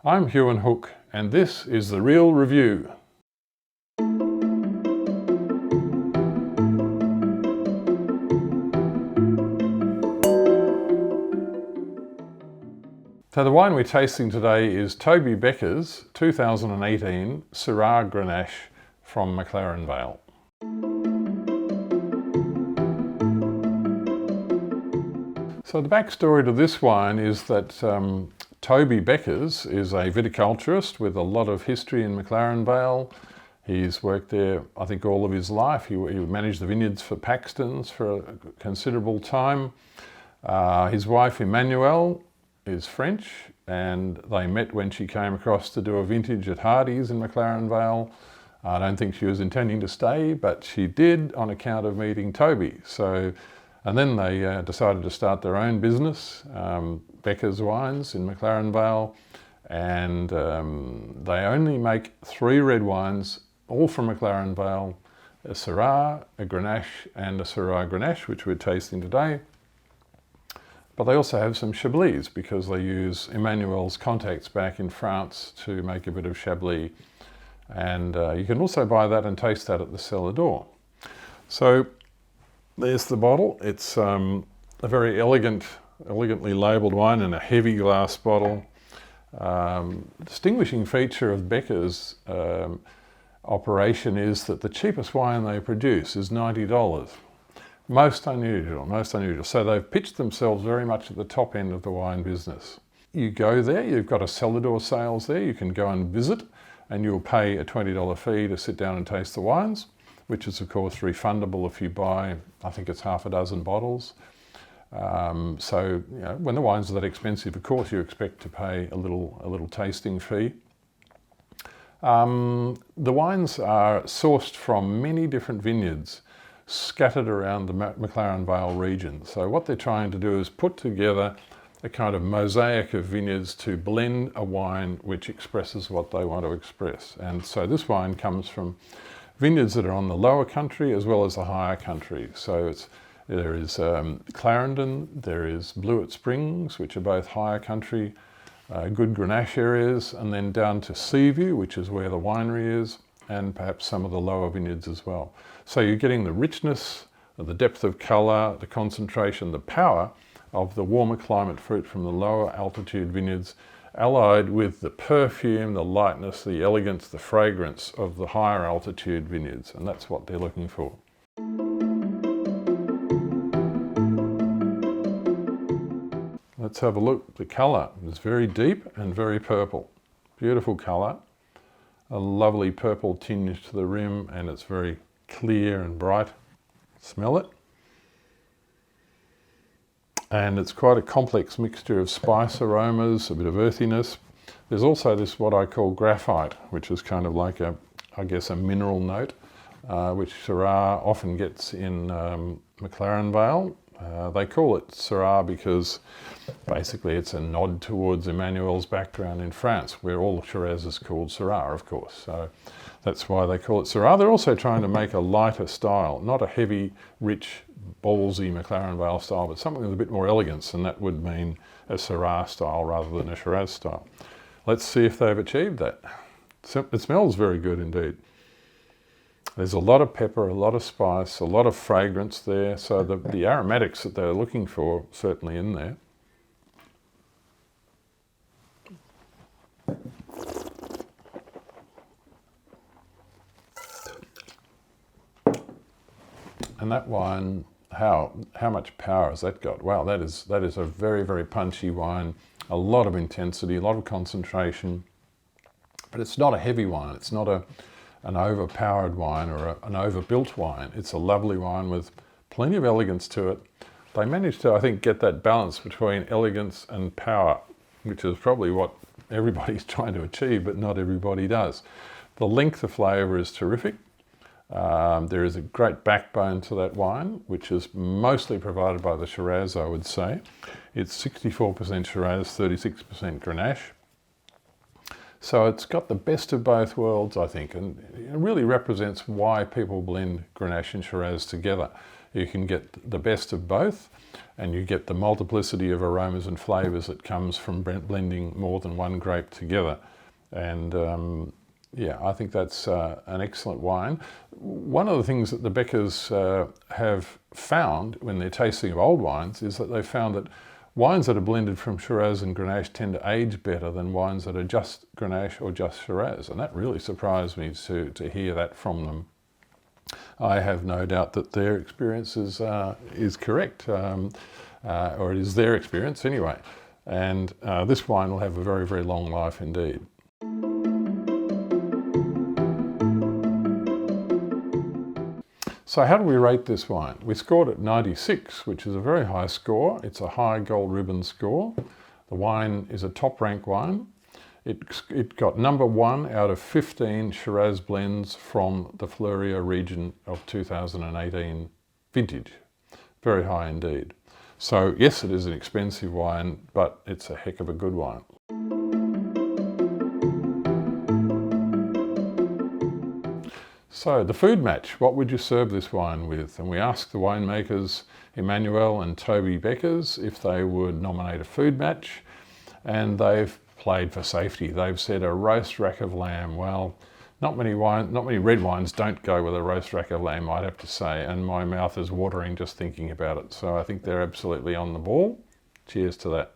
I'm Huon Hooke, and this is The Real Review. So the wine we're tasting today is Toby Bekkers 2018 Syrah Grenache from McLaren Vale. So the backstory to this wine is that Toby Bekkers is a viticulturist with a lot of history in McLaren Vale. He's worked there, I think, all of his life. He managed the vineyards for Paxton's for a considerable time. His wife, Emmanuelle, is French, and they met when she came across to do a vintage at Hardy's in McLaren Vale. I don't think she was intending to stay, but she did on account of meeting Toby. And then they decided to start their own business, Bekkers Wines in McLaren Vale, and they only make 3 red wines, all from McLaren Vale: a Syrah, a Grenache, and a Syrah Grenache, which we're tasting today. But they also have some Chablis because they use Emmanuelle's contacts back in France to make a bit of Chablis. And you can also buy that and taste that at the cellar door. So there's the bottle. It's a very elegantly labelled wine in a heavy glass bottle. Distinguishing feature of Bekkers' operation is that the cheapest wine they produce is $90. Most unusual. So they've pitched themselves very much at the top end of the wine business. You go there, you've got a cellar door sales there, you can go and visit, and you'll pay a $20 fee to sit down and taste the wines, which is of course refundable if you buy, I think it's half a dozen bottles. So you know, when the wines are that expensive, of course you expect to pay a little tasting fee. The wines are sourced from many different vineyards scattered around the McLaren Vale region. So what they're trying to do is put together a kind of mosaic of vineyards to blend a wine which expresses what they want to express. And so this wine comes from vineyards that are on the lower country as well as the higher country. So there is Clarendon, there is Blewett Springs, which are both higher country, good Grenache areas, and then down to Seaview, which is where the winery is, and perhaps some of the lower vineyards as well. So you're getting the richness, the depth of colour, the concentration, the power of the warmer climate fruit from the lower altitude vineyards, allied with the perfume, the lightness, the elegance, the fragrance of the higher altitude vineyards, and that's what they're looking for. Let's have a look. The colour is very deep and very purple. Beautiful colour. A lovely purple tinge to the rim, and it's very clear and bright. Smell it. And it's quite a complex mixture of spice aromas, a bit of earthiness. There's also this what I call graphite, which is kind of like a mineral note, which Syrah often gets in McLaren Vale. They call it Syrah because basically it's a nod towards Emmanuelle's background in France, where all Shiraz is called Syrah, of course. So that's why they call it Syrah. They're also trying to make a lighter style, not a heavy, rich, ballsy McLaren Vale style, but something with a bit more elegance, and that would mean a Syrah style rather than a Shiraz style. Let's see if they've achieved that. It smells very good indeed. There's a lot of pepper, a lot of spice, a lot of fragrance there. So the aromatics that they're looking for certainly in there. And that wine, how much power has that got? Wow, that is a very, very punchy wine. A lot of intensity, a lot of concentration. But it's not a heavy wine. It's not an overpowered wine or an overbuilt wine. It's a lovely wine with plenty of elegance to it. They managed to, I think, get that balance between elegance and power, which is probably what everybody's trying to achieve, but not everybody does. The length of flavour is terrific. There is a great backbone to that wine, which is mostly provided by the Shiraz, I would say. It's 64% Shiraz, 36% Grenache. So it's got the best of both worlds, I think, and it really represents why people blend Grenache and Shiraz together. you can get the best of both, and you get the multiplicity of aromas and flavours that comes from blending more than one grape together. And yeah, I think that's an excellent wine. One of the things that the Bekkers have found when they're tasting of old wines is that they've found that wines that are blended from Shiraz and Grenache tend to age better than wines that are just Grenache or just Shiraz, and that really surprised me to hear that from them. I have no doubt that their experience is correct, or it is their experience anyway. And this wine will have a very, very long life indeed. So how do we rate this wine? We scored it 96, which is a very high score. It's a high gold ribbon score. The wine is a top rank wine. It got number 1 out of 15 Shiraz blends from the Fleurier region of 2018 vintage. Very high indeed. So yes, it is an expensive wine, but it's a heck of a good wine. So the food match, what would you serve this wine with? And we asked the winemakers, Emmanuel and Toby Bekkers, if they would nominate a food match, and they've played for safety. They've said a roast rack of lamb. Well, not many red wines don't go with a roast rack of lamb, I'd have to say, and my mouth is watering just thinking about it. So I think they're absolutely on the ball. Cheers to that.